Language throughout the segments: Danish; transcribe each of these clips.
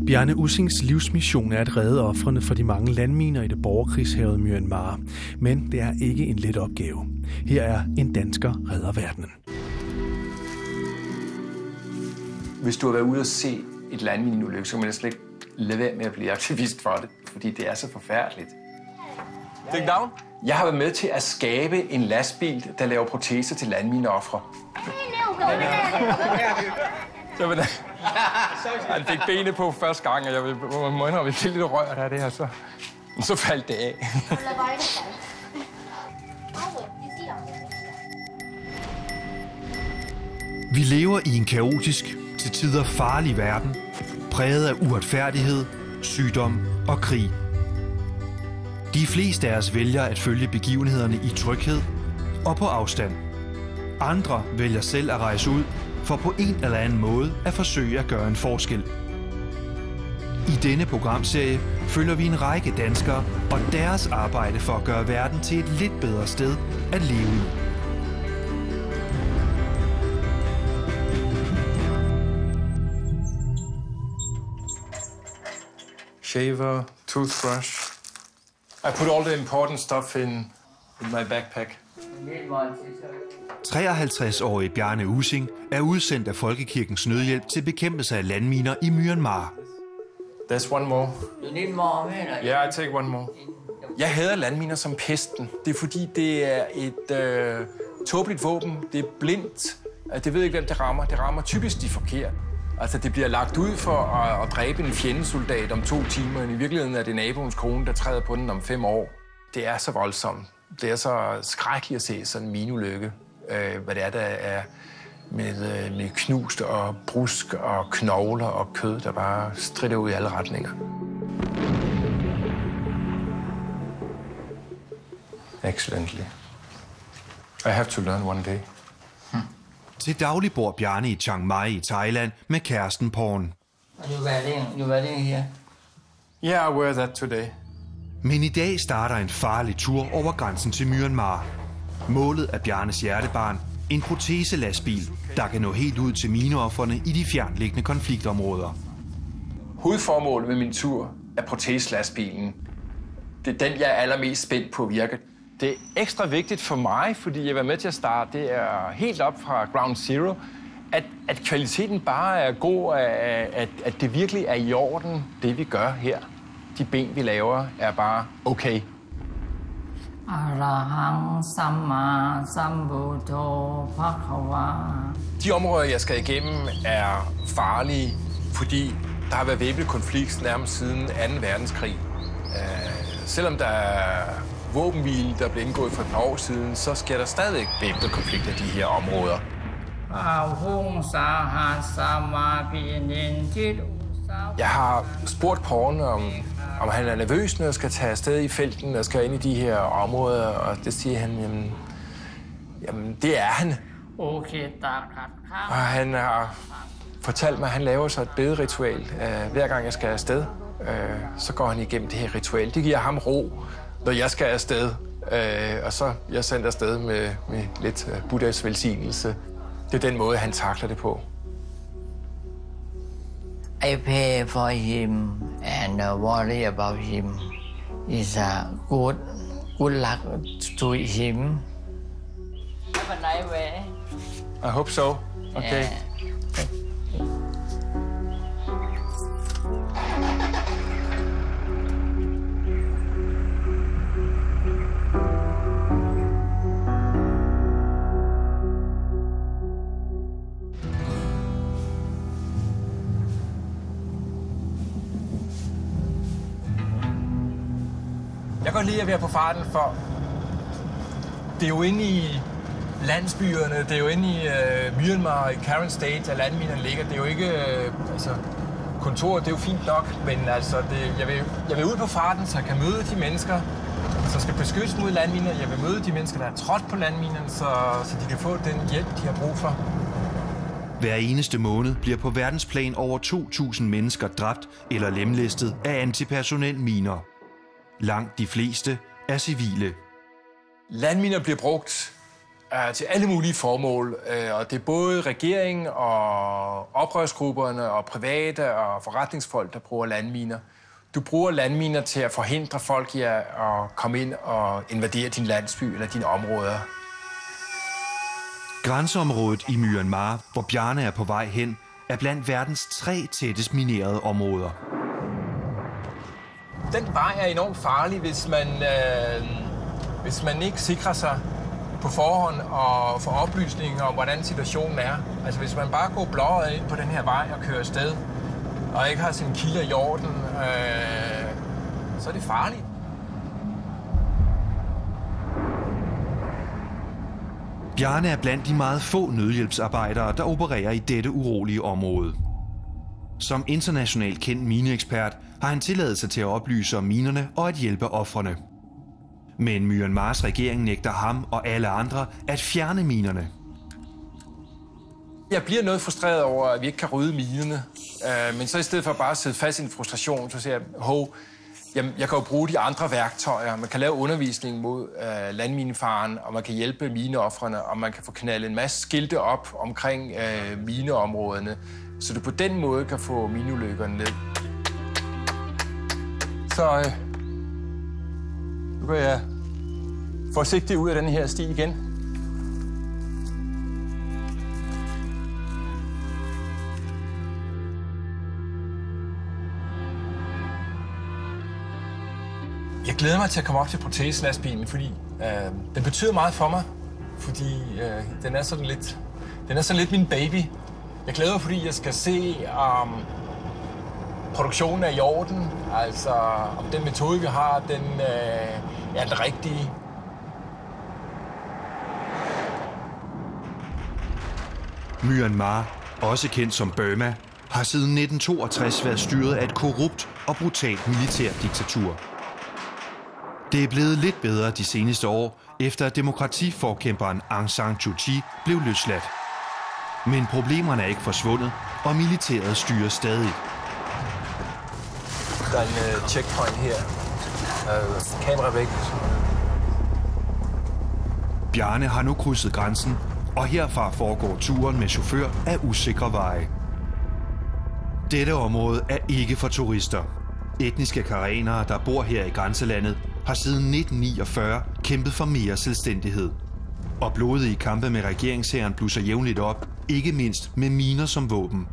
Bjarne Ussings livsmission er at redde ofrene for de mange landminer i det borgerkrigshærgede Myanmar. Men det er ikke en let opgave. Her er En dansker redder verdenen. Hvis du har været ude og se et landmineulykke, så kan man slet ikke lade være med at blive aktivist for det, fordi det er så forfærdeligt. Take down. Jeg har været med til at skabe en lastbil, der laver proteser til landmineofre. Han fik benet på første gang, og jeg må indrømme, at det er lidt rørt af det her, så faldt det af. Vi lever i en kaotisk, til tider farlig verden, præget af uretfærdighed, sygdom og krig. De fleste af os vælger at følge begivenhederne i tryghed og på afstand. Andre vælger selv at rejse ud for på en eller anden måde at forsøge at gøre en forskel. I denne programserie følger vi en række danskere og deres arbejde for at gøre verden til et lidt bedre sted at leve i. Shaver, toothbrush. I put all the important stuff in my backpack. 53-årige Bjarne Ussing er udsendt af Folkekirkens Nødhjælp til bekæmpelse af landminer i Myanmar. There's one more. You need more, man. Yeah, I take one more. Jeg hader landminer som pesten. Det er fordi, det er et tåbeligt våben. Det er blindt. Det ved ikke, hvem det rammer. Det rammer typisk de forkerte. Altså, det bliver lagt ud for at dræbe en fjendesoldat om 2 timer. I virkeligheden er det naboens kone, der træder på den om 5 år. Det er så voldsomt. Det er så skrækkeligt at se sådan en mineulykke. Hvad det er, der er med knust og brusk og knogler og kød, der bare stritter ud i alle retninger. Excellently. I have to learn one day. Til daglig bor Bjarne i Chiang Mai i Thailand med kæresten Porn. You wearing here? Yeah, I wear that today. Men i dag starter en farlig tur over grænsen til Myanmar. Målet er Bjarnes hjertebarn, en proteselastbil, der kan nå helt ud til mineofrene i de fjernliggende konfliktområder. Hovedformålet med min tur er proteselastbilen. Det er den, jeg er allermest spændt på virke. Det er ekstra vigtigt for mig, fordi jeg var med til at starte. Det er helt op fra ground zero, at kvaliteten bare er god, at det virkelig er i orden, det vi gør her. De ben, vi laver, er bare okay. De områder, jeg skal igennem, er farlige, fordi der har været væbnet konflikt nærmest siden 2. verdenskrig. Selvom der er våbenhvile, der blev indgået for et par år siden, så sker der stadig væbnet konflikt af de her områder. Jeg har spurgt Porn, om han er nervøs, når jeg skal tage afsted i felten og skal ind i de her områder, og det siger han, jamen det er han. Og han har fortalt mig, at han laver så et bederitual. Hver gang jeg skal afsted, så går han igennem det her ritual. Det giver ham ro, når jeg skal afsted. Og så jeg sendt afsted med lidt Buddhas velsignelse. Det er den måde, han takler det på. I pray for him and worry about him. It's a good luck to him. Have a nice way. I hope so. Okay. Yeah. Jeg kan godt lide at være på farten, for det er jo inde i landsbyerne, det er jo inde i Myanmar, i Karen State, at landminerne ligger. Det er jo ikke, kontoret, det er jo fint nok, men altså, jeg vil ud på farten, så jeg kan møde de mennesker, som skal beskyttes mod landminer. Jeg vil møde de mennesker, der er trådt på landminerne, så de kan få den hjælp, de har brug for. Hver eneste måned bliver på verdensplan over 2.000 mennesker dræbt eller lemlæstet af antipersonelminer. Langt de fleste er civile. Landminer bliver brugt til alle mulige formål. Og det er både regering og oprørsgrupperne og private og forretningsfolk, der bruger landminer. Du bruger landminer til at forhindre folk i at komme ind og invadere din landsby eller dine områder. Grænseområdet i Myanmar, hvor Bjarne er på vej hen, er blandt verdens 3 tættest minerede områder. Den vej er enormt farlig, hvis man ikke sikrer sig på forhånd og får oplysninger om, hvordan situationen er. Altså hvis man bare går blåret ind på den her vej og kører afsted, og ikke har sine kilder i orden, så er det farligt. Bjarne er blandt de meget få nødhjælpsarbejdere, der opererer i dette urolige område. Som internationalt kendt mineekspert har han tilladelse til at oplyse om minerne og at hjælpe ofrene. Men Myanmars regering nægter ham og alle andre at fjerne minerne. Jeg bliver noget frustreret over, at vi ikke kan rydde minerne. Men så i stedet for bare at sidde fast i en frustration, så siger jeg, jeg kan jo bruge de andre værktøjer. Man kan lave undervisning mod landminefaren, og man kan hjælpe mineofrene, og man kan få knaldet en masse skilte op omkring mineområderne, så du på den måde kan få mineulykkerne ned. Så nu går jeg forsigtigt ud af den her sti igen. Jeg glæder mig til at komme op til proteselastbilen, fordi den betyder meget for mig, fordi den er sådan lidt min baby. Jeg glæder mig, fordi jeg skal se, om produktionen er i orden, altså om den metode, vi har, den er den rigtige. Myanmar, også kendt som Burma, har siden 1962 været styret af et korrupt og brutalt militærdiktatur. Det er blevet lidt bedre de seneste år, efter at demokratiforkæmperen Aung San Suu Kyi blev løsladt. Men problemerne er ikke forsvundet, og militæret styrer stadig. Der er en checkpoint her. Kamera væk. Bjarne har nu krydset grænsen, og herfra foregår turen med chauffør af usikre veje. Dette område er ikke for turister. Etniske karenere, der bor her i grænselandet, har siden 1949 kæmpet for mere selvstændighed. Og blodige kampe med regeringshæren blusser jævnligt op, ikke mindst med miner som våben.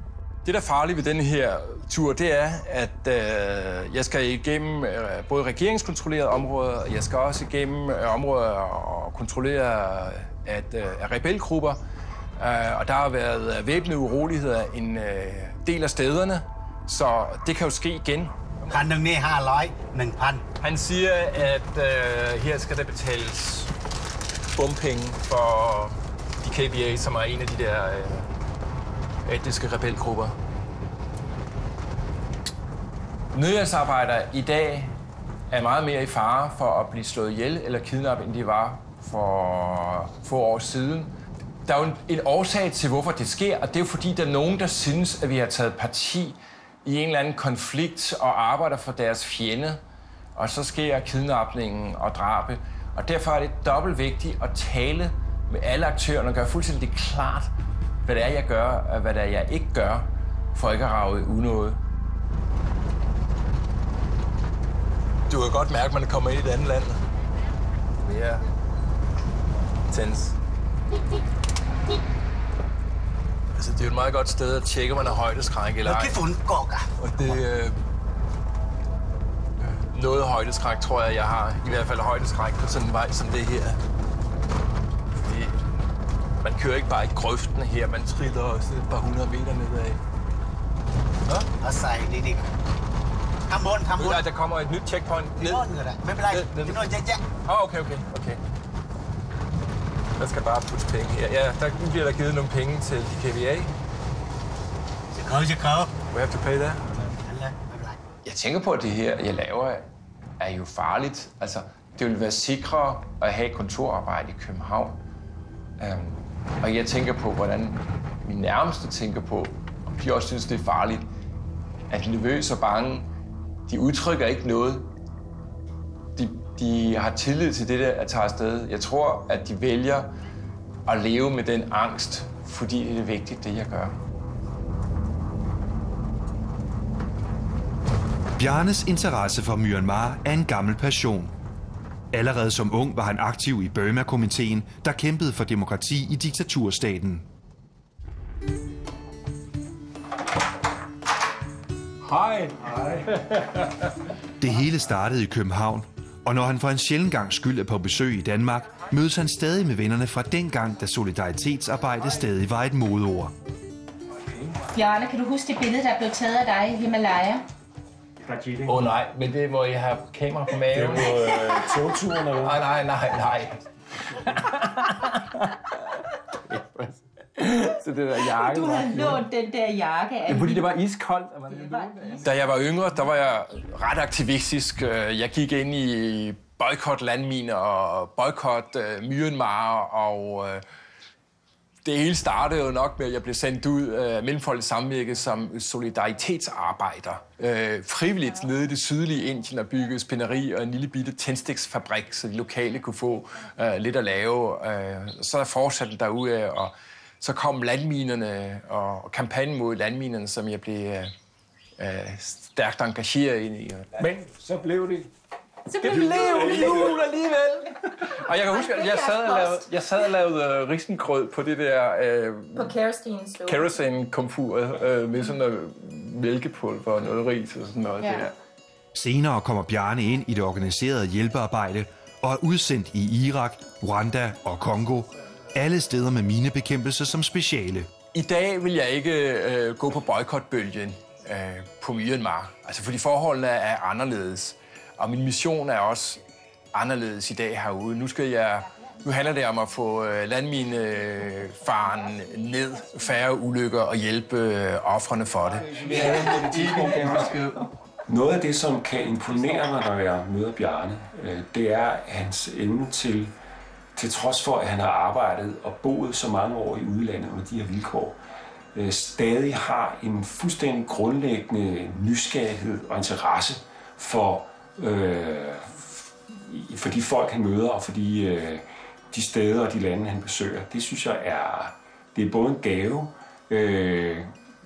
Det, der er farligt ved denne her tur, det er, at jeg skal igennem både regeringskontrollerede områder, og jeg skal også igennem områder og kontrollere af rebelgrupper. Og der har været væbnede uroligheder en del af stederne, så det kan jo ske igen. Han siger, at her skal der betales bompenge for de KBA, som er en af de der etniske rebelgrupper. Nødhjælpsarbejdere i dag er meget mere i fare for at blive slået ihjel eller kidnappet, end de var for få år siden. Der er jo en årsag til, hvorfor det sker, og det er jo fordi, der er nogen, der synes, at vi har taget parti i en eller anden konflikt og arbejder for deres fjende, og så sker kidnapningen og drabet. Og derfor er det dobbelt vigtigt at tale med alle aktørerne og gøre fuldstændig klart, hvad det er, jeg gør, og hvad det er, jeg ikke gør, for ikke at rage unåde. Du kan godt mærke, at man kommer ind i et andet land. Mere tens. Altså, det er jo et meget godt sted at tjekke, om man har højdeskræk eller ej. Og det noget højdeskræk, tror jeg har. I hvert fald højdeskræk på sådan en vej som det her. Fordi man kører ikke bare i grøftene her, man triller også et par 100 meter nedad. Og så er det ikke. Der kommer et nyt checkpoint ned. Okay. Der skal bare puttes penge her. Ja, der bliver der givet nogle penge til de KBA. We have to pay that. Jeg tænker på, at det her, jeg laver, er jo farligt. Altså, det vil være sikrere at have kontorarbejde i København. Og jeg tænker på, hvordan mine nærmeste tænker på, om de også synes, det er farligt. At de er nervøse og bange. De udtrykker ikke noget. De har tillid til det, der tager afsted. Jeg tror, at de vælger at leve med den angst, fordi det er vigtigt, det jeg gør. Bjarnes interesse for Myanmar er en gammel passion. Allerede som ung var han aktiv i Burma-komiteen, der kæmpede for demokrati i diktaturstaten. Hej. Det hele startede i København, og når han for en sjælden gang skyld er på besøg i Danmark, mødes han stadig med vennerne fra dengang, da solidaritetsarbejde stadig var et modeord. Bjarne, kan du huske det billede, der blev taget af dig i Himalaya? Nej, men det må jeg have kamera på maven. Det var togturen eller hvad? Nej. Så det der jakke. Du havde lånt den der jakke af. Fordi det var iskoldt. Da jeg var yngre, der var jeg ret aktivistisk. Jeg gik ind i boykot landminer og boykot Myanmar, og det hele startede jo nok med, at jeg blev sendt ud af Mellemfolkeligt Samvirke som solidaritetsarbejder. Frivilligt nede i det sydlige Indien og byggede spænderi og en lille bitte tændstiksfabrik, så de lokale kunne få lidt at lave. Så fortsatte den derudad, og så kom landminerne og kampagnen mod landminerne, som jeg blev stærkt engageret ind i. Men så blev det... Det blev jul alligevel! Og jeg kan huske, at jeg sad og lavede risengrød på det der... på kerosene-komfur med sådan noget mælkepulver og noget ris og sådan noget der. Senere kommer Bjarne ind i det organiserede hjælpearbejde og er udsendt i Irak, Rwanda og Kongo. Alle steder med minebekæmpelse som speciale. I dag vil jeg ikke gå på boykotbølgen på Myanmar. Altså fordi forholdene er anderledes. Og min mission er også anderledes i dag herude. Nu handler det om at få landminefaren ned, færre ulykker og hjælpe ofrene for det. Noget af det, som kan imponere mig, når jeg møder Bjarne, det er hans evne til trods for, at han har arbejdet og boet så mange år i udlandet under de her vilkår, stadig har en fuldstændig grundlæggende nysgerrighed og interesse for de folk, han møder, og for de steder og de lande, han besøger. Det synes jeg det er både en gave,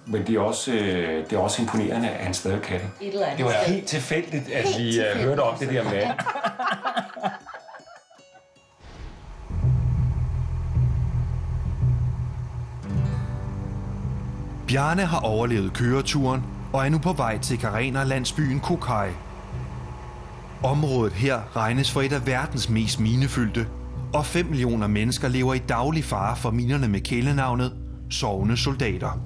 men det er også imponerende, at han stadig kan det. Det var helt tilfældigt, at vi hørte om det der med. Bjarne har overlevet køreturen og er nu på vej til karenerlandsbyen Kokai. Området her regnes for et af verdens mest minefyldte, og 5 millioner mennesker lever i daglig fare for minerne med kælenavnet sovende soldater.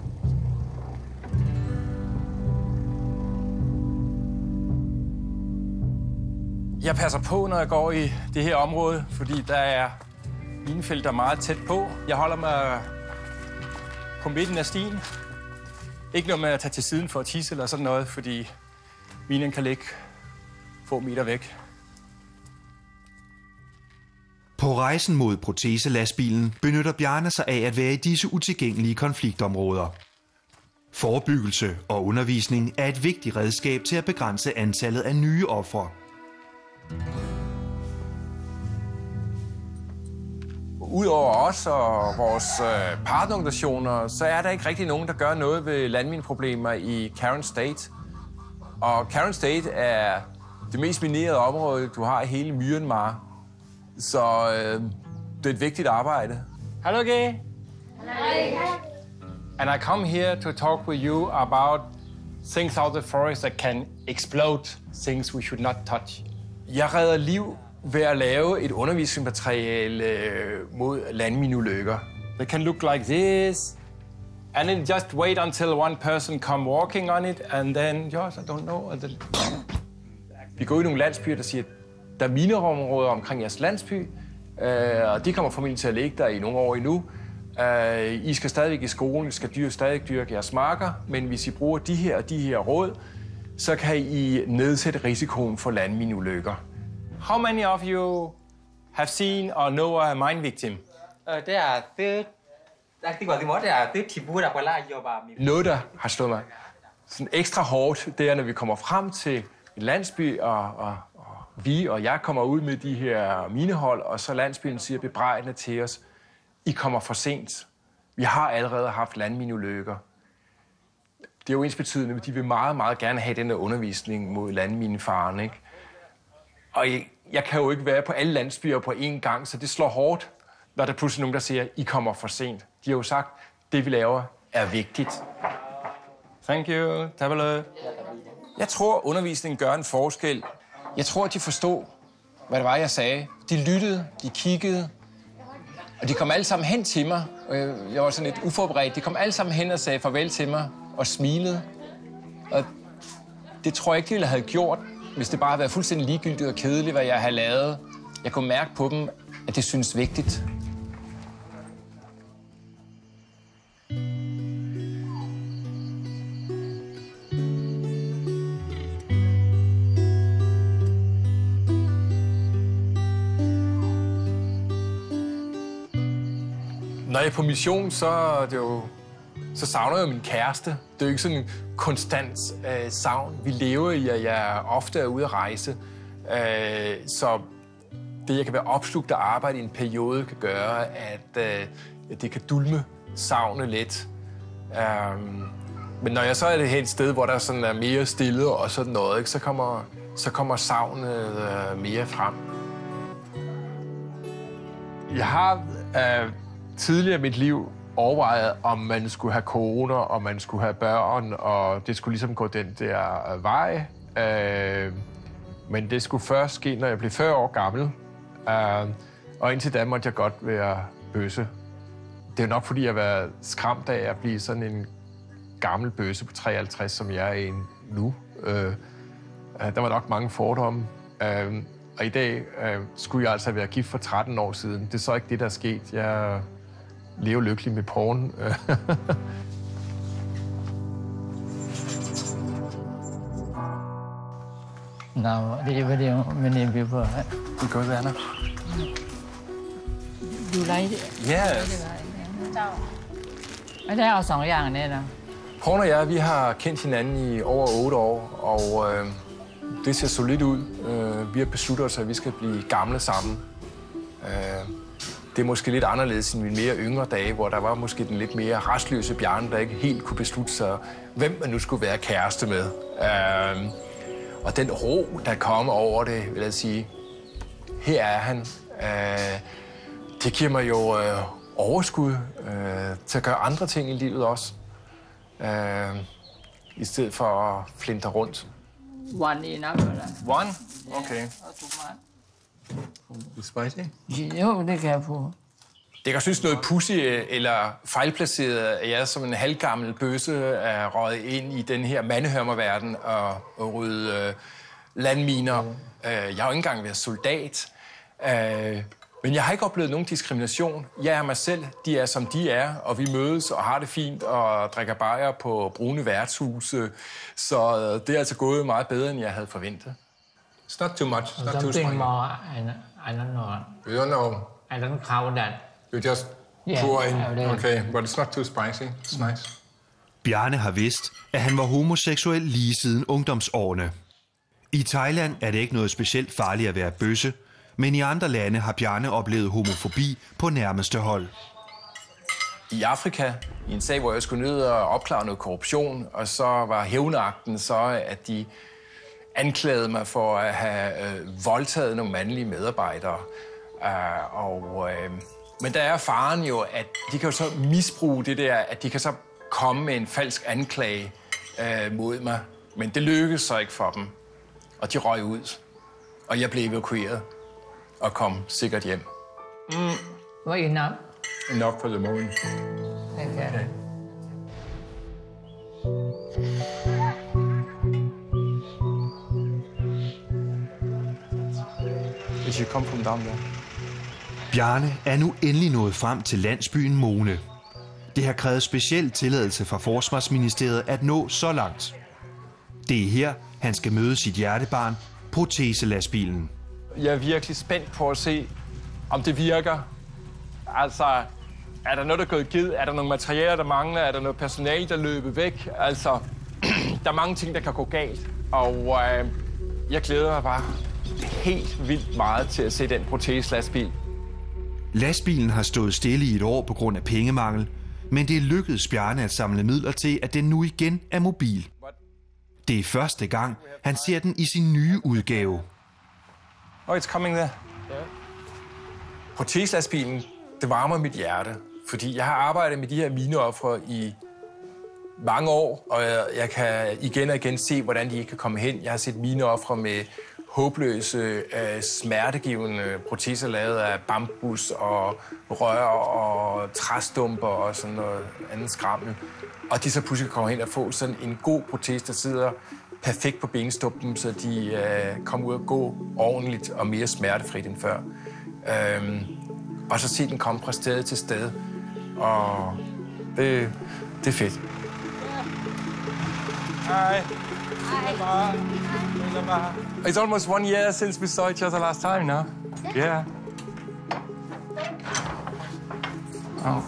Jeg passer på, når jeg går i det her område, fordi der er minefelter meget tæt på. Jeg holder mig på midten af stien. Ikke noget med at tage til siden for at tisse eller sådan noget, fordi minen kan ligge få meter væk. På rejsen mod proteselastbilen benytter Bjarne sig af at være i disse utilgængelige konfliktområder. Forebyggelse og undervisning er et vigtigt redskab til at begrænse antallet af nye ofre. Udover os og vores partnerorganisationer, så er der ikke rigtig nogen, der gør noget ved landmineproblemer i Karen State. Og Karen State er det mest minerede område, du har i hele Myanmar. Så det er et vigtigt arbejde. Hello, Gay. Hi. And I come here to talk with you about things out of the forest that can explode, things we should not touch. Jeg redder liv ved at lave et undervisningsmateriale mod landmineulykker. They can look like this, and then just wait until one person come walking on it, and then just, I don't know. Vi går ud i nogle landsbyer, der siger, der er mineområder omkring jeres landsby, og de kommer formentlig til at ligge der i nogle år endnu. I skal stadigvæk i skolen, I skal stadig dyrke jeres marker, men hvis I bruger de her råd, så kan I nedsætte risikoen for landmineulykker. How many of you have seen or know a mine victim? Noget, der har slået mig sådan ekstra hårdt, det er, når vi kommer frem til en landsby, og vi og jeg kommer ud med de her minehold, og så landsbyen siger bebrejdende til os, I kommer for sent. Vi har allerede haft landmineulykker. Det er jo ensbetydende, men de vil meget, meget gerne have den der undervisning mod landminefaren, ikke? Og jeg kan jo ikke være på alle landsbyer på én gang, så det slår hårdt, når der pludselig er nogen, der siger, I kommer for sent. De har jo sagt, det vi laver er vigtigt. Thank you. Jeg tror, undervisningen gør en forskel. Jeg tror, at de forstod, hvad det var, jeg sagde. De lyttede, de kiggede, og de kom alle sammen hen til mig. Jeg var sådan lidt uforberedt. De kom alle sammen hen og sagde farvel til mig og smilede. Og det tror jeg ikke, de ville have gjort, hvis det bare havde været fuldstændig ligegyldigt og kedeligt, hvad jeg havde lavet. Jeg kunne mærke på dem, at det synes vigtigt. Når jeg er på mission, så savner jeg min kæreste. Det er jo ikke sådan en konstant savn. Vi lever i, at jeg ofte er ude at rejse. Så det, jeg kan være opslugt af arbejde i en periode, kan gøre, at det kan dulme savnet lidt. Men når jeg så er det her et sted, hvor der sådan er mere stille og sådan noget, ikke, så kommer savnet mere frem. Jeg har tidligere i mit liv overvejet, om man skulle have kone, og man skulle have børn, og det skulle ligesom gå den der vej. Men det skulle først ske, når jeg blev 40 år gammel. Og indtil da måtte jeg godt være bøsse. Det er nok, fordi jeg har været skræmt af at blive sådan en gammel bøsse på 53, som jeg er en nu. Der var nok mange fordomme. Og i dag skulle jeg altså være gift for 13 år siden. Det er så ikke det, der er sket. Jeg lever lykkelig med porn. Now, video many people. Det går Werner. You like it? Yes. ไม่ได้เอา2 อย่างเนี่ยนะ Porn og jeg, vi har kendt hinanden i over 8 år, og det ser solidt ud. Vi har besluttet os, at vi skal blive gamle sammen. Det er måske lidt anderledes end mine mere yngre dage, hvor der var måske den lidt mere rastløse Bjarne, der ikke helt kunne beslutte sig, hvem man nu skulle være kæreste med. Og den ro, der kommer over det, vil jeg sige, her er han. Det giver mig jo overskud til at gøre andre ting i livet også. I stedet for at flinte rundt. One enough. One? Okay. Spicy? Jo, det kan jeg få. Det kan synes noget pussy eller fejlplaceret, at jeg som en halvgammel bøsse er røget ind i den her mandehørmerverden og rydde landminer. Jeg har jo ikke engang været soldat. Men jeg har ikke oplevet nogen diskrimination. Jeg er mig selv, de er som de er, og vi mødes og har det fint og drikker bajer på brune værtshuse. Så det er altså gået meget bedre, end jeg havde forventet. It's not too much. It's not too spicy. More, I don't know. You don't know? I don't count that. You just pour in? Okay, but it's not too spicy. It's nice. Bjarne har vidst, at han var homoseksuel lige siden ungdomsårene. I Thailand er det ikke noget specielt farligt at være bøsse, men i andre lande har Bjarne oplevet homofobi på nærmeste hold. I Afrika, i en sag, hvor jeg skulle ned og opklare noget korruption, og så var hævnagten så, at de anklagede mig for at have voldtaget nogle mandlige medarbejdere. Men der er faren jo, at de kan jo så misbruge det der, at de kan så komme med en falsk anklage mod mig. Men det lykkedes så ikke for dem, og de røg ud. Og jeg blev evakueret og kom sikkert hjem. Var enough? Enough for the moment. Okay. If you come from down there. Bjarne er nu endelig nået frem til landsbyen Mone. Det har krævet speciel tilladelse fra Forsvarsministeriet at nå så langt. Det er her, han skal møde sit hjertebarn, proteselastbilen. Jeg er virkelig spændt på at se, om det virker. Altså, er der noget, der er gået ged? Er der nogle materialer, der mangler? Er der noget personale, der løber væk? Altså, der er mange ting, der kan gå galt. Og jeg glæder mig bare helt vildt meget til at se den proteselastbil. Lastbilen har stået stille i et år på grund af pengemangel, men det er lykkedes Bjarne at samle midler til, at den nu igen er mobil. Det er første gang, han ser den i sin nye udgave. Oh, it's coming there. Proteselastbilen, det varmer mit hjerte, fordi jeg har arbejdet med de her mineofre i mange år, og jeg kan igen og igen se, hvordan de ikke kan komme hen. Jeg har set mineofre med håbløse, smertegivende proteser lavet af bambus og rør og træstumper og sådan noget andet skrammel. Og de så pludselig kommer hen og får sådan en god protese, der sidder perfekt på benstumpen, så de kommer ud og gå ordentligt og mere smertefrit end før. Og så se den komme fra sted til sted. Og det er fedt. Hej. It's almost 1 year since we saw each other last time now. Yeah. Oh.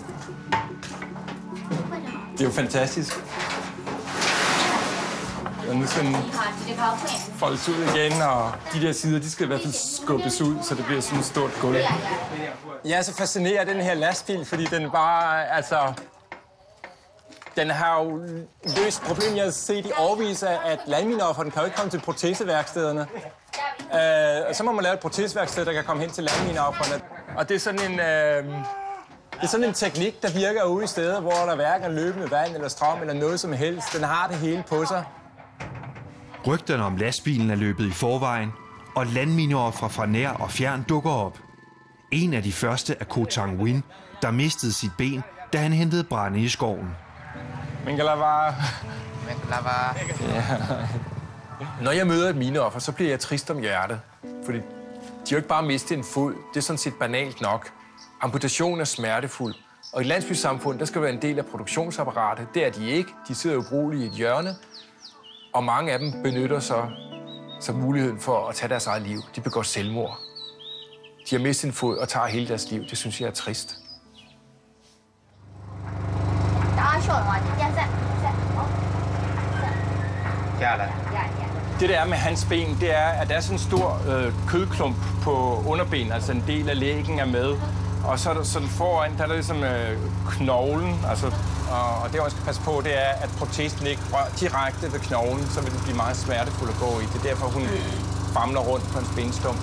Det er jo fantastisk. Og nu skal den foldes ud igen, og de der sider, de skal i hvert fald skubbes ud, så det bliver sådan et stort gulv. Jeg er så fascineret af den her lastbil, fordi den bare, altså... Den har jo løst problemet, jeg har set i årevis, at landmineofferne kan jo ikke komme til proteseværkstederne. Og så må man lave et proteseværksted, der kan komme hen til landmineofferne. Og det er sådan en teknik, der virker ude i steder, hvor der hverken er løbende vand eller strøm eller noget som helst. Den har det hele på sig. Rygterne om lastbilen er løbet i forvejen, og landmineofre fra nær og fjern dukker op. En af de første er Ko Tang Win, der mistede sit ben, da han hentede brænde i skoven. Mingalava. Ja. Når jeg møder et mineoffer, så bliver jeg trist om hjertet. Fordi de har jo ikke bare mistet en fod. Det er sådan set banalt nok. Amputation er smertefuld. Og i et landsbysamfund, der skal være en del af produktionsapparatet. Det er de ikke. De sidder jo ubrugelige i et hjørne. Og mange af dem benytter så muligheden for at tage deres eget liv. De begår selvmord. De har mistet en fod og tager hele deres liv. Det synes jeg er trist. Det der er med hans ben, det er, at der er sådan en stor kødklump på underbenen, altså en del af lægen er med. Og så er der sådan foran, der er der ligesom knoglen, altså, og det, man skal passe på, det er, at protesen ikke rører direkte ved knoglen, så vil den blive meget smertefuld at gå i. Det er derfor, hun famler rundt på hans benstump.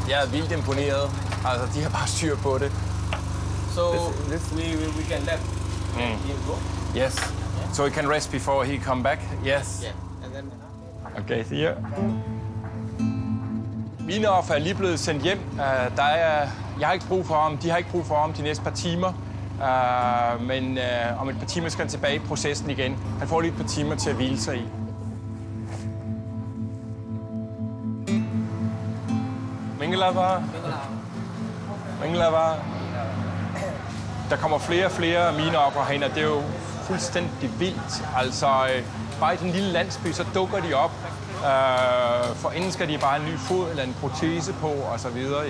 Jeg er vildt imponeret. Altså, de har bare styr på det. So, we can left. Yes. So he can rest before he come back? Yes. Yeah. And then... Okay, see you. Mineoffer er lige blevet sendt hjem. Jeg har ikke brug for ham. De har ikke brug for ham de næste par timer. Men om et par timer skal han tilbage i processen igen. Han får lige et par timer til at hvile sig i. Mingalava. Mingalava. Der kommer flere og flere mineoffer herhen, og det er jo fuldstændig vildt. Altså, bare i den lille landsby, så dukker de op. For enden skal de bare en ny fod eller en protese på, og så videre.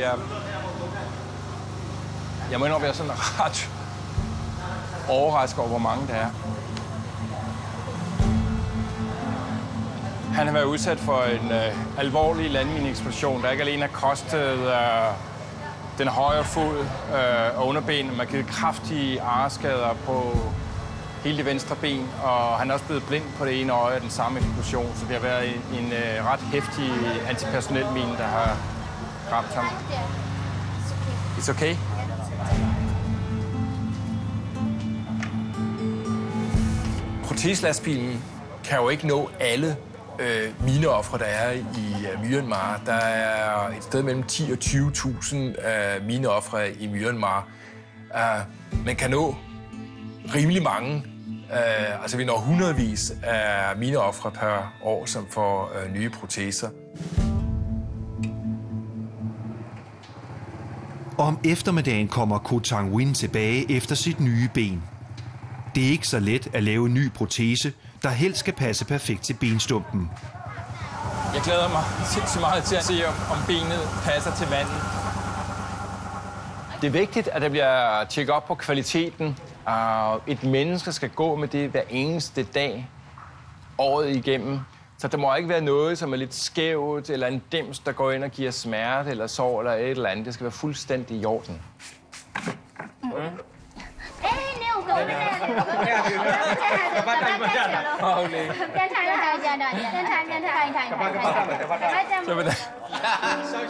Jeg må nok være sådan ret overrasket over, hvor mange der er. Han har været udsat for en alvorlig landmineeksplosion, der ikke alene har kostet den højre fod og underben. Man har givet kraftige arskader på hele det venstre ben, og han er også blevet blind på det ene øje af den samme eksplosion, så det har været en ret heftig antipersonelmine, der har ramt ham. It's okay? Proteselastbilen kan jo ikke nå alle mineofre, der er i Myanmar. Der er et sted mellem 10 og 20.000 mineofre i Myanmar. Man kan nå rimelig mange. Altså vi når hundredvis af mineofre per år, som får nye proteser. Om eftermiddagen kommer Ko Tang Win tilbage efter sit nye ben. Det er ikke så let at lave en ny protese, der helst skal passe perfekt til benstumpen. Jeg glæder mig sindssygt meget til at se, om benet passer til vandet. Det er vigtigt, at der bliver tjekket op på kvaliteten. Et menneske skal gå med det hver eneste dag, året igennem. Så der må ikke være noget, som er lidt skævt, eller en dims, der går ind og giver smerte, eller sår, eller et eller andet. Det skal være fuldstændig i orden.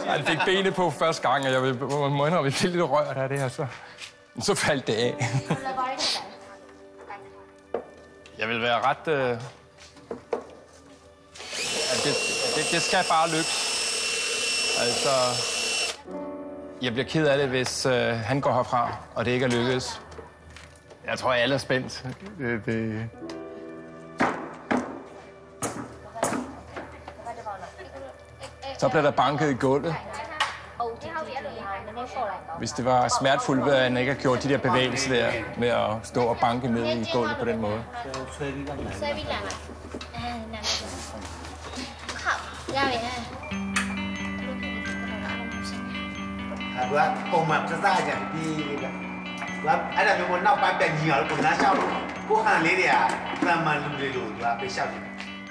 Han fik benene på første gang, og jeg må indrømme, at det lidt rørt af det her, så faldt det af. Jeg vil være ret... Det skal bare lykkes. Altså... Jeg bliver ked af det, hvis han går herfra, og det ikke er lykkedes. Jeg tror, alle er spændt. Så bliver der banket i gulvet. Hvis det var smertefuldt, at han ikke har gjort de der bevægelser der med at stå og banke ned i gulvet på den måde.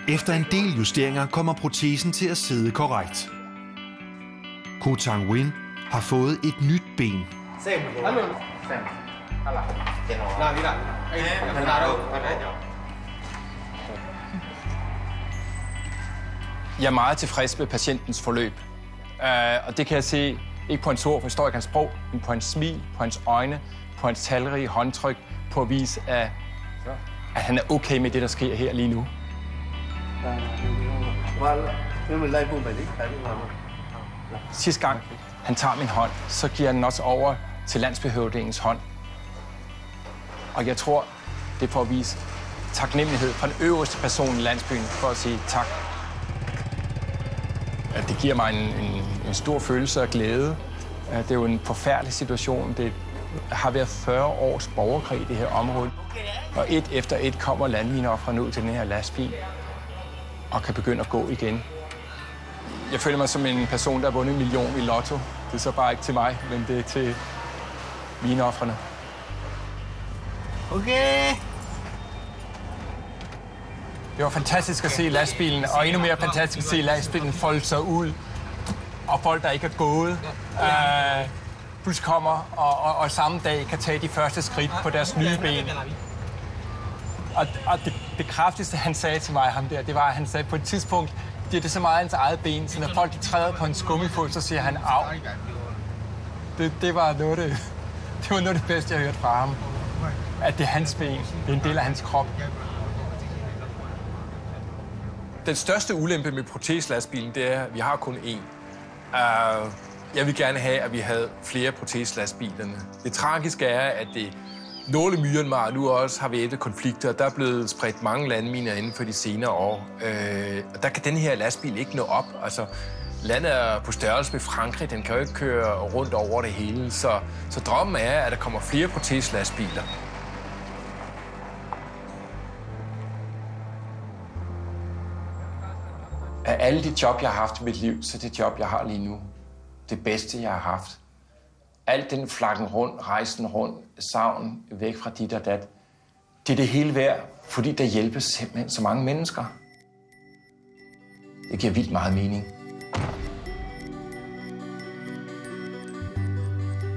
Efter en del justeringer kommer protesen til at sidde korrekt. Ko Tang Win har fået et nyt ben. Jeg er meget tilfreds med patientens forløb. Og det kan jeg se ikke på hans ord, for jeg står ikke hans sprog, men på hans smil, på hans øjne, på hans talrige håndtryk, på at vise, at han er okay med det, der sker her lige nu. Sidste gang han tager min hånd, så giver han den også over til landsbyhøvdingens hånd. Og jeg tror, det er for at vise taknemmelighed fra den øverste person i landsbyen, for at sige tak. At det giver mig en stor følelse af glæde. Det er jo en forfærdelig situation. Det har været 40 års borgerkrig i det her område. Og et efter et kommer landmineofrene ud til den her lastbil og kan begynde at gå igen. Jeg føler mig som en person, der har vundet 1 million i lotto. Det er så bare ikke til mig, men det er til mineofrene. Okay. Det var fantastisk at se lastbilen, og endnu mere fantastisk at se lastbilen folde sig ud. Og folk, der ikke er gået, pludselig kommer og samme dag kan tage de første skridt på deres nye ben. Og det kraftigste, han sagde til mig, ham der, det var, at han sagde på et tidspunkt, det er så meget hans eget ben, så når folk de træder på en skummifod, så siger han au. Det var noget af det bedste, jeg hørte fra ham. At det er hans ben, det er en del af hans krop. Den største ulempe med proteslastbilen, det er, at vi har kun én. Jeg vil gerne have, at vi havde flere proteslastbilerne. Det tragiske er, at det nogle Myanmar nu også har væbnede konflikter. Der er blevet spredt mange landminer inden for de senere år. Og der kan den her lastbil ikke nå op. Altså, landet er på størrelse med Frankrig. Den kan jo ikke køre rundt over det hele. Så drømmen er, at der kommer flere proteslastbiler. Af alle de job, jeg har haft i mit liv, så det job, jeg har lige nu, det bedste, jeg har haft. Alt den flakken rundt, rejsen rundt, savn væk fra dit og dat, det er det hele værd, fordi der hjælpes simpelthen så mange mennesker. Det giver vildt meget mening.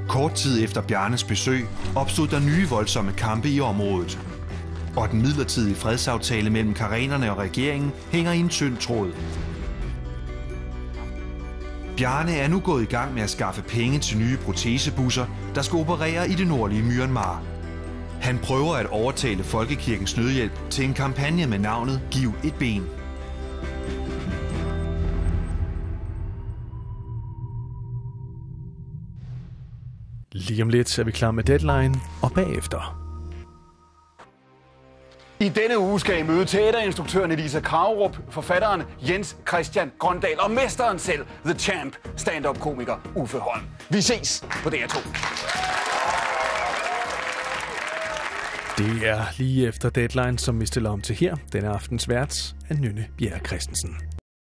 Kort tid efter Bjarnes besøg opstod der nye voldsomme kampe i området. Og den midlertidige fredsaftale mellem karenerne og regeringen hænger i en tynd tråd. Bjarne er nu gået i gang med at skaffe penge til nye protesebusser, der skal operere i det nordlige Myanmar. Han prøver at overtale Folkekirkens Nødhjælp til en kampagne med navnet Giv et ben. Lige om lidt er vi klar med Deadline, og bagefter. I denne uge skal I møde teaterinstruktøren Elisa Kragerup, forfatteren Jens Christian Grøndal og mesteren selv, The Champ, stand-up-komiker Uffe Holm. Vi ses på DR2. Det er lige efter Deadline, som vi stiller om til her. Denne aftens vært er Nynne Bjerre Christensen.